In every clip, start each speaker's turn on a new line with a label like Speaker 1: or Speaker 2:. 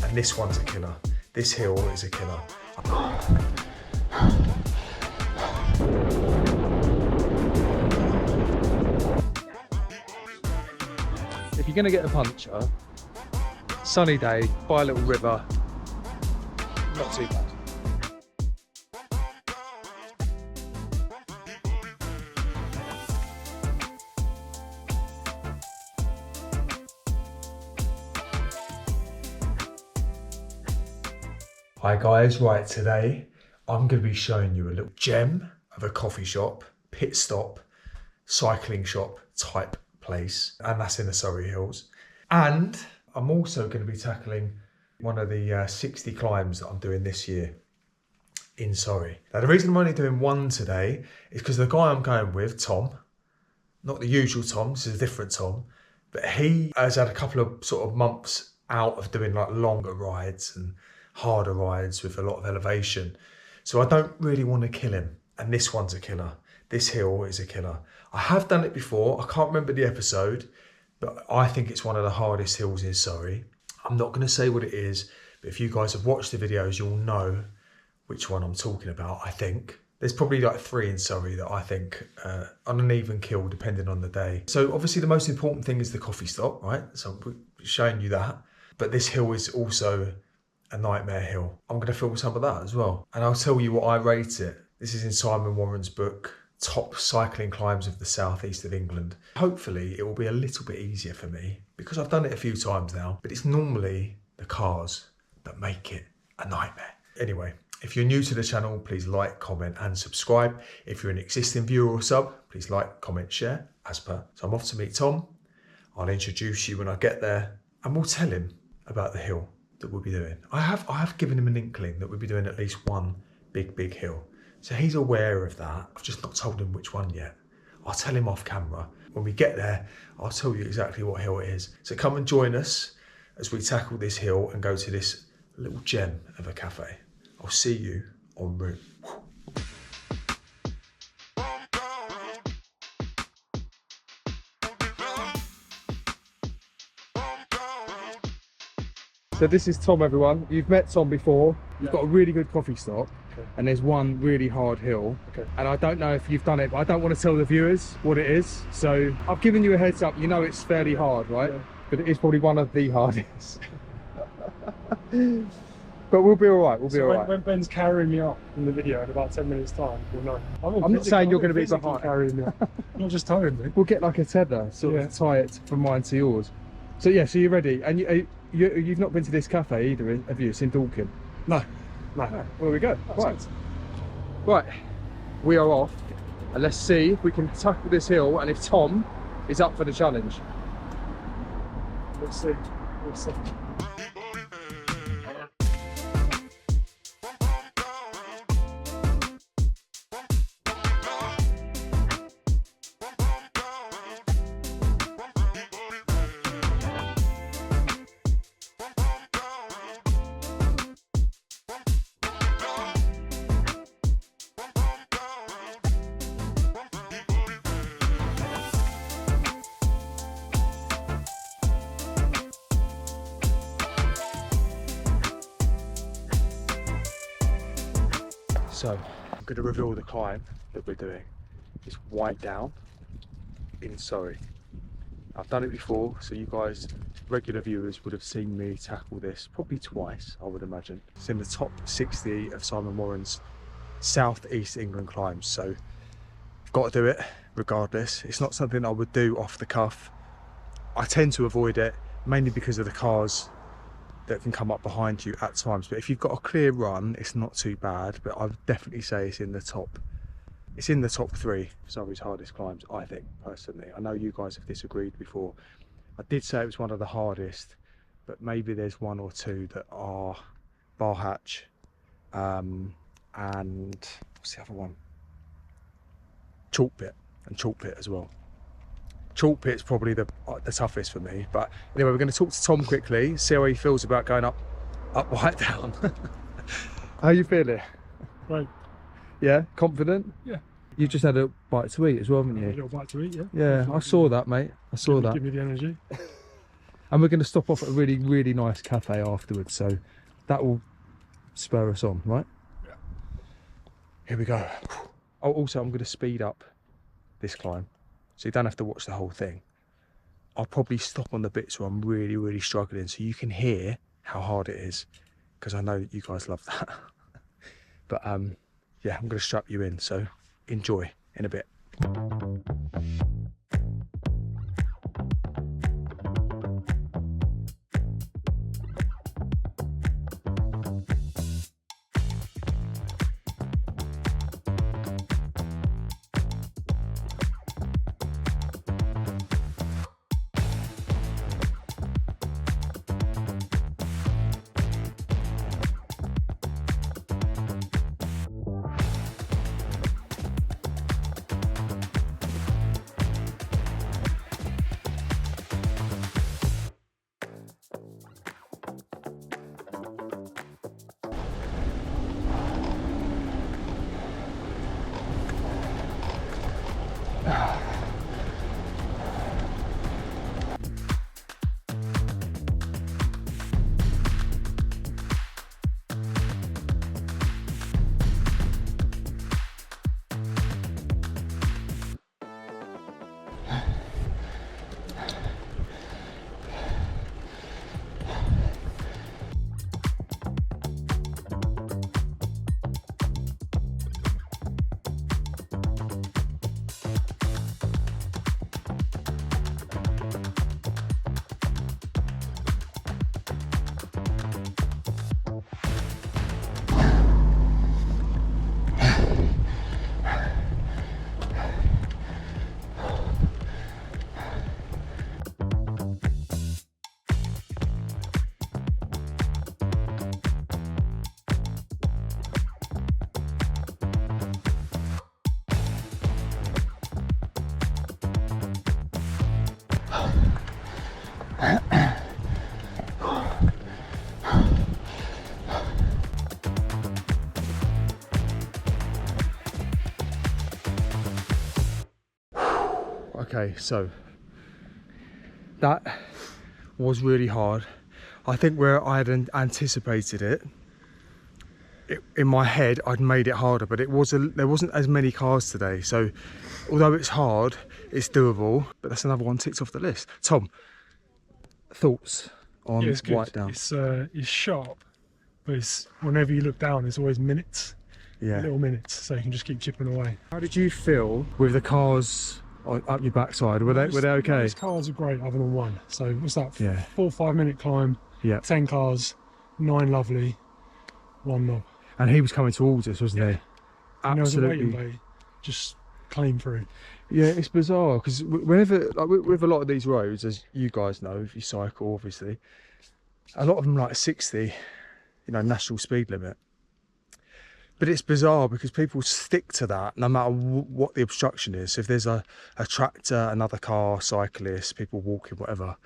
Speaker 1: and this one's a killer. This hill is a killer.
Speaker 2: If you're going to get a puncture, sunny day, by a little river, not too bad.
Speaker 1: Hi guys, right, today I'm going to be showing you a little gem of a coffee shop, pit stop, cycling shop type place, and that's in the Surrey Hills. And I'm also going to be tackling one of the 60 climbs that I'm doing this year in Surrey. Now the reason I'm only doing one today is because the guy I'm going with, Tom, not the usual Tom, this is a different Tom, but he has had a couple of sort of months out of doing like longer rides and harder rides with a lot of elevation. So I don't really want to kill him. And this one's a killer. This hill is a killer. I have done it before. I can't remember the episode, but I think it's one of the hardest hills in Surrey. I'm not going to say what it is, but if you guys have watched the videos, you'll know which one I'm talking about, I think. There's probably like 3 in Surrey that I think on an even kill, depending on the day. So obviously the most important thing is the coffee stop, right? So I'm showing you that. But this hill is also a nightmare hill. I'm going to film some of that as well. And I'll tell you what I rate it. This is in Simon Warren's book, Top Cycling Climbs of the Southeast of England. Hopefully it will be a little bit easier for me because I've done it a few times now, but it's normally the cars that make it a nightmare. Anyway, if you're new to the channel, please like, comment and subscribe. If you're an existing viewer or sub, please like, comment, share, as per. So I'm off to meet Tom. I'll introduce you when I get there and we'll tell him about the hill that we'll be doing. I have given him an inkling that we'll be doing at least one big hill. So he's aware of that. I've just not told him which one yet. I'll tell him off camera. When we get there, I'll tell you exactly what hill it is. So come and join us as we tackle this hill and go to this little gem of a cafe. I'll see you en route.
Speaker 2: So this is Tom, everyone. You've met Tom before. You've got a really good coffee stop, and there's one really hard hill. And I don't know if you've done it, but I don't want to tell the viewers what it is. So I've given you a heads up. You know it's fairly hard, right? Yeah. But it is probably one of the hardest. But we'll be all right. We'll be all right.
Speaker 3: When Ben's carrying me up in the video in about 10 minutes time, we'll know.
Speaker 2: I'm not saying you're going to be behind.
Speaker 3: Carrying me up. Not just towing me.
Speaker 2: We'll get like a tether, sort of tie it from mine to yours. So yeah, so you're ready, and you've not been to this cafe either, have you? It's in Dorking.
Speaker 3: No.
Speaker 2: Well, we go. Right, we are off, and let's see if we can tackle this hill, and if Tom is up for the challenge.
Speaker 3: Let's see.
Speaker 1: So I'm going to reveal the climb that we're doing. It's White Down in Surrey. I've done it before, so you guys, regular viewers, would have seen me tackle this probably twice, I would imagine. It's in the top 60 of Simon Warren's Southeast England climbs, so I've got to do it regardless. It's not something I would do off the cuff. I tend to avoid it, mainly because of the cars that can come up behind you at times, but if you've got a clear run, it's not too bad. But I would definitely say it's in the top 3 of Surrey's hardest climbs, I think, personally. I know you guys have disagreed before. I did say it was one of the hardest, but maybe there's 1 or 2 that are Bar Hatch, and what's the other one? Chalk Pit, and Chalk Pit as well. Chalk Pit's probably the toughest for me. But anyway, we're going to talk to Tom quickly, see how he feels about going up White Down. How you feeling?
Speaker 3: Right.
Speaker 1: Yeah, confident?
Speaker 3: Yeah.
Speaker 2: You just had a bite to eat as well, haven't you?
Speaker 3: A little bite to eat, yeah.
Speaker 2: Yeah, I saw that, mate. I saw that.
Speaker 3: Give me the energy.
Speaker 2: And we're going to stop off at a really, really nice cafe afterwards. So that will spur us on, right?
Speaker 3: Yeah.
Speaker 2: Here we go. Oh, also, I'm going to speed up this climb, so you don't have to watch the whole thing. I'll probably stop on the bits where I'm really, really struggling, so you can hear how hard it is, because I know you guys love that. But yeah, I'm going to strap you in, so enjoy in a bit. Okay, so that was really hard. I think where I had anticipated it, in my head I'd made it harder, but there wasn't as many cars today, so although it's hard, it's doable. But that's another one ticked off the list. Tom, thoughts on
Speaker 3: Yeah, it's good.
Speaker 2: White Down?
Speaker 3: It's sharp, but it's, whenever you look down, there's always minutes,
Speaker 2: Yeah.
Speaker 3: little minutes, so you can just keep chipping away.
Speaker 2: How did you feel with the cars up your backside? Were they okay?
Speaker 3: These cars are great, other than one. So what's that?
Speaker 2: Yeah.
Speaker 3: 4 or 5 minute climb.
Speaker 2: Yeah.
Speaker 3: 10 cars, 9 lovely, 1 knob.
Speaker 2: And he was coming towards us, wasn't he?
Speaker 3: And there was a waiting
Speaker 2: Absolutely.
Speaker 3: bay, just clean through.
Speaker 2: Yeah, it's bizarre because whenever, like with a lot of these roads, as you guys know, if you cycle, obviously, a lot of them like 60, national speed limit. But it's bizarre because people stick to that no matter what the obstruction is. So if there's a tractor, another car, cyclists, people walking, whatever,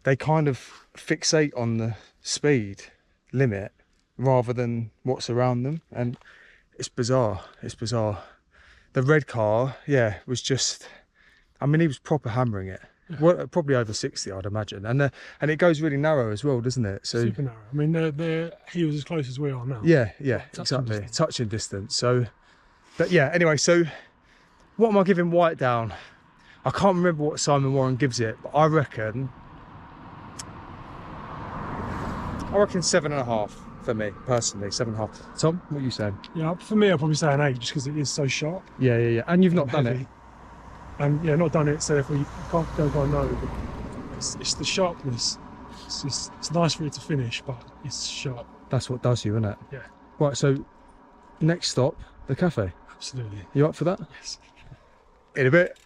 Speaker 2: they kind of fixate on the speed limit rather than what's around them. And it's bizarre. It's bizarre. The red car, yeah, was just, I mean, he was proper hammering it. Well, probably over 60, I'd imagine. And it goes really narrow as well, doesn't it? So
Speaker 3: Super narrow. I mean, he was as close as we are now.
Speaker 2: yeah,
Speaker 3: Touching
Speaker 2: exactly.
Speaker 3: distance.
Speaker 2: Touching distance. So, but yeah, anyway, so what am I giving White Down? I can't remember what Simon Warren gives it, but I reckon 7.5 for me, personally, 7.5. Tom, what are you saying?
Speaker 3: Yeah, for me, I'll probably say an 8, just because it is so sharp.
Speaker 2: Yeah. And you've not done it?
Speaker 3: heavy. And yeah, not done it, so therefore you can't go by no. But it's the sharpness. It's nice for it to finish, but it's sharp.
Speaker 2: That's what does you, isn't it?
Speaker 3: Yeah,
Speaker 2: Right, so next stop, the cafe.
Speaker 3: absolutely.
Speaker 2: You up for that?
Speaker 3: Yes.
Speaker 2: In a bit.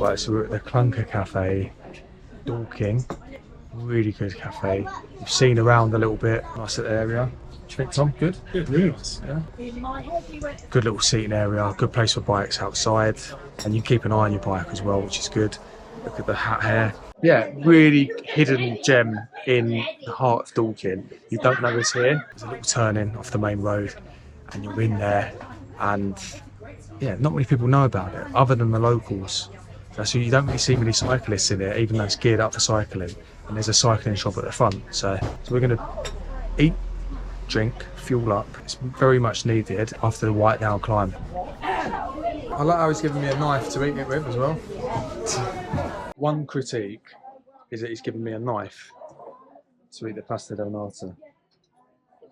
Speaker 2: Right, so we're at the Clunker Cafe, Dorking. Really good cafe. You've seen around a little bit. Nice little area. What do you think, Tom? Good?
Speaker 3: Yeah, really nice.
Speaker 2: Yeah. Good little seating area. Good place for bikes outside. And you keep an eye on your bike as well, which is good. Look at the hat here. Yeah, really hidden gem in the heart of Dorking. You don't know it's here. There's a little turning off the main road and you're in there, and yeah, not many people know about it other than the locals. So you don't really see many cyclists in it, even though it's geared up for cycling. And there's a cycling shop at the front. So we're going to eat, drink, fuel up. It's very much needed after the White Down climb. I like how he's given me a knife to eat it with as well. One critique is that he's given me a knife to eat the pasta del Nata.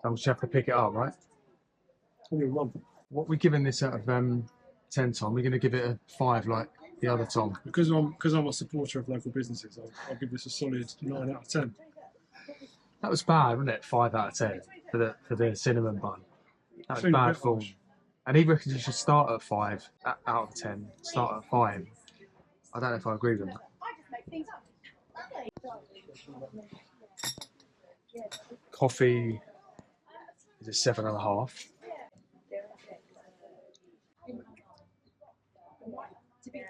Speaker 2: I'll just have to pick it up, right? What are we giving this out of 10, Tom? We're going to give it a 5 like the other Tom.
Speaker 3: Because I'm a supporter of local businesses, I'll give this a solid 9 out of 10.
Speaker 2: That was bad, wasn't it? 5 out of 10 for the cinnamon bun. That was bad form. And he reckons you should start at 5 out of 10. Start at 5. I don't know if I agree with that. Coffee is a 7.5.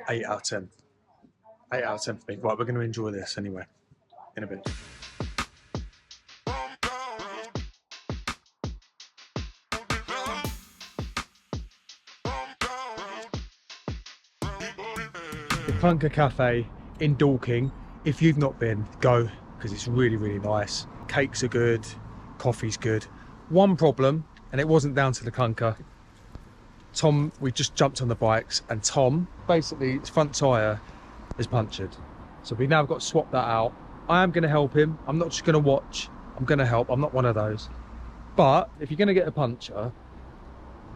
Speaker 2: Eight out of 10. 8 out of 10 for me. Right, we're going to enjoy this anyway. In a bit. The Clunker Cafe in Dorking. If you've not been, go, because it's really, really nice. Cakes are good, coffee's good. One problem, and it wasn't down to the Clunker. Tom, we just jumped on the bikes, and Tom, basically, his front tyre is punctured. So we now got to swap that out. I am going to help him. I'm not just going to watch. I'm going to help. I'm not one of those. But if you're going to get a puncture,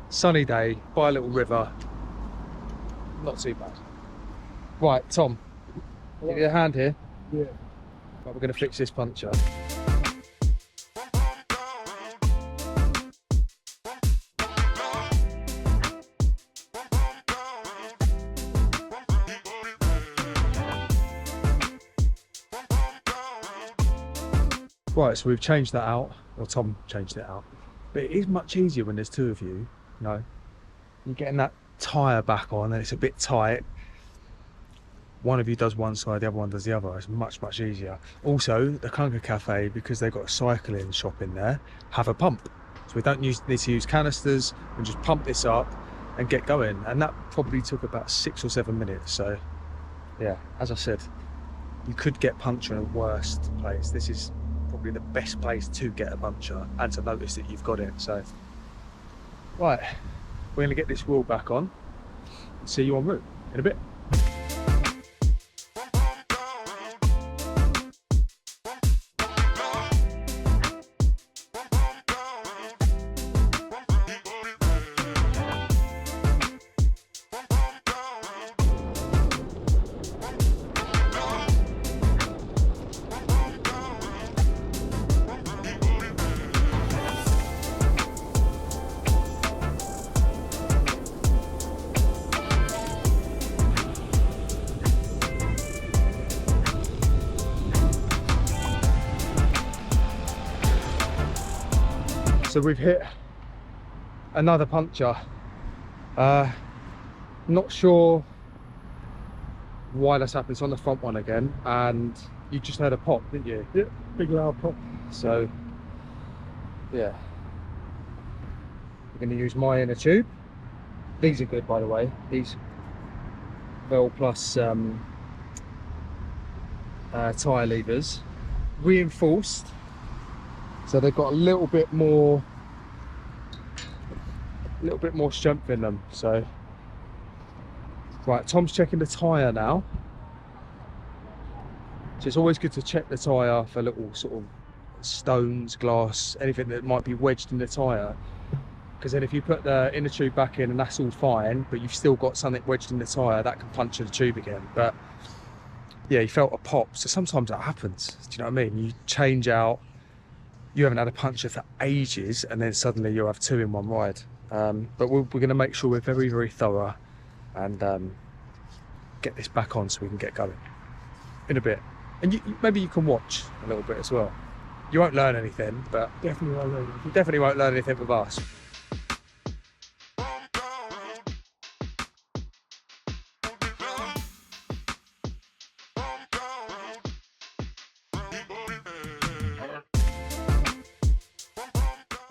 Speaker 2: sunny day, by a little river, not too bad. Right, Tom, give you a hand here.
Speaker 3: Yeah.
Speaker 2: Right, we're going to fix this puncture. Right, so we've changed that out, or Tom changed it out. But it is much easier when there's 2 of you, you know. You're getting that tyre back on and it's a bit tight. One of you does one side, the other one does the other. It's much, much easier. Also, the Clunker Cafe, because they've got a cycling shop in there, have a pump. So we don't need to use canisters, and just pump this up and get going. And that probably took about 6 or 7 minutes. So yeah, as I said, you could get puncture in a worst place. This is probably the best place to get a puncture and to notice that you've got it. So right, we're going to get this wheel back on and see you en route in a bit. So we've hit another puncture. Not sure why that's happened. It's on the front one again, and you just heard a pop, didn't you?
Speaker 3: Yeah, big loud pop.
Speaker 2: So yeah, we're going to use my inner tube. These are good, by the way. These Vel Plus tyre levers, reinforced. So they've got a little bit more strength in them. So right, Tom's checking the tyre now. So it's always good to check the tyre for little sort of stones, glass, anything that might be wedged in the tyre. Because then if you put the inner tube back in and that's all fine, but you've still got something wedged in the tyre, that can puncture the tube again. But yeah, you felt a pop. So sometimes that happens. Do you know what I mean? You change out. You haven't had a puncture for ages, and then suddenly you'll have 2 in one ride. But we're going to make sure we're very, very thorough, and get this back on so we can get going in a bit. And maybe you can watch a little bit as well. You won't learn anything, but
Speaker 3: Definitely won't learn.
Speaker 2: you definitely won't learn anything with us.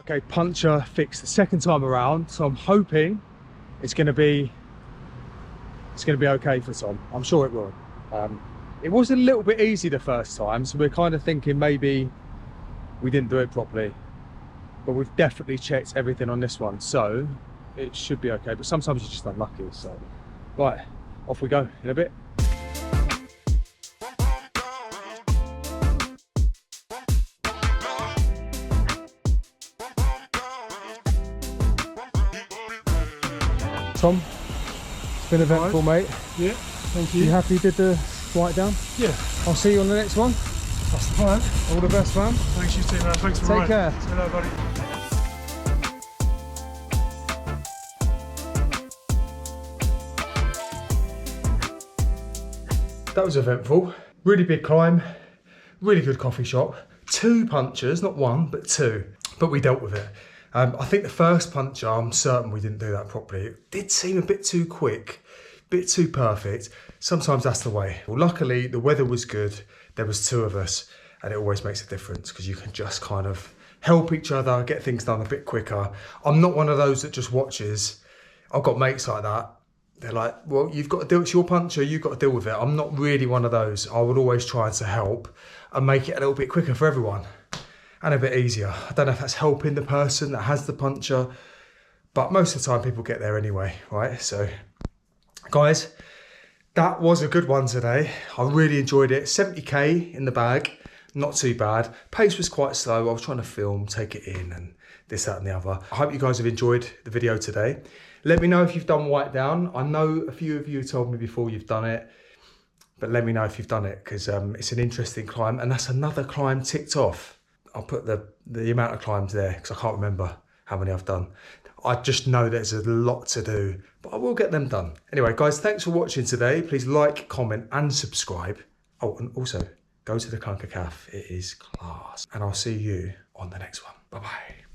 Speaker 2: Okay, puncture fixed the second time around, so I'm hoping it's going to be okay for Tom. I'm sure it will. It was a little bit easy the first time, so we're kind of thinking maybe we didn't do it properly, but we've definitely checked everything on this one, so it should be okay. But sometimes you're just unlucky. So right, off we go in a bit. Tom, it's been eventful, mate.
Speaker 3: Yeah, thank you.
Speaker 2: You happy you did the write down?
Speaker 3: Yeah,
Speaker 2: I'll see you on the next one.
Speaker 3: that's the plan.
Speaker 2: All the best, man.
Speaker 3: Thanks, you too, man. Thanks for
Speaker 2: Take
Speaker 3: riding.
Speaker 2: care.
Speaker 3: Hello, buddy.
Speaker 1: That was eventful. Really big climb, really good coffee shop. 2 punctures, not 1, but 2. But we dealt with it. I think the first puncture, I'm certain we didn't do that properly. It did seem a bit too quick, a bit too perfect. Sometimes that's the way. Well, luckily the weather was good. There was 2 of us, and it always makes a difference because you can just kind of help each other, get things done a bit quicker. I'm not one of those that just watches. I've got mates like that. They're like, well, you've got to deal, it's your puncture, you've got to deal with it. I'm not really one of those. I would always try to help and make it a little bit quicker for everyone and a bit easier. I don't know if that's helping the person that has the puncture, but most of the time people get there anyway, right? So, guys, that was a good one today. I really enjoyed it. 70k in the bag, not too bad. Pace was quite slow. I was trying to film, take it in and this, that and the other. I hope you guys have enjoyed the video today. Let me know if you've done white down. I know a few of you told me before you've done it, but let me know if you've done it because it's an interesting climb and that's another climb ticked off. I'll put the amount of climbs there because I can't remember how many I've done. I just know there's a lot to do, but I will get them done. Anyway, guys, thanks for watching today. Please like, comment and subscribe. Oh, and also go to the Clunker Cafe. It is class. And I'll see you on the next one. Bye-bye.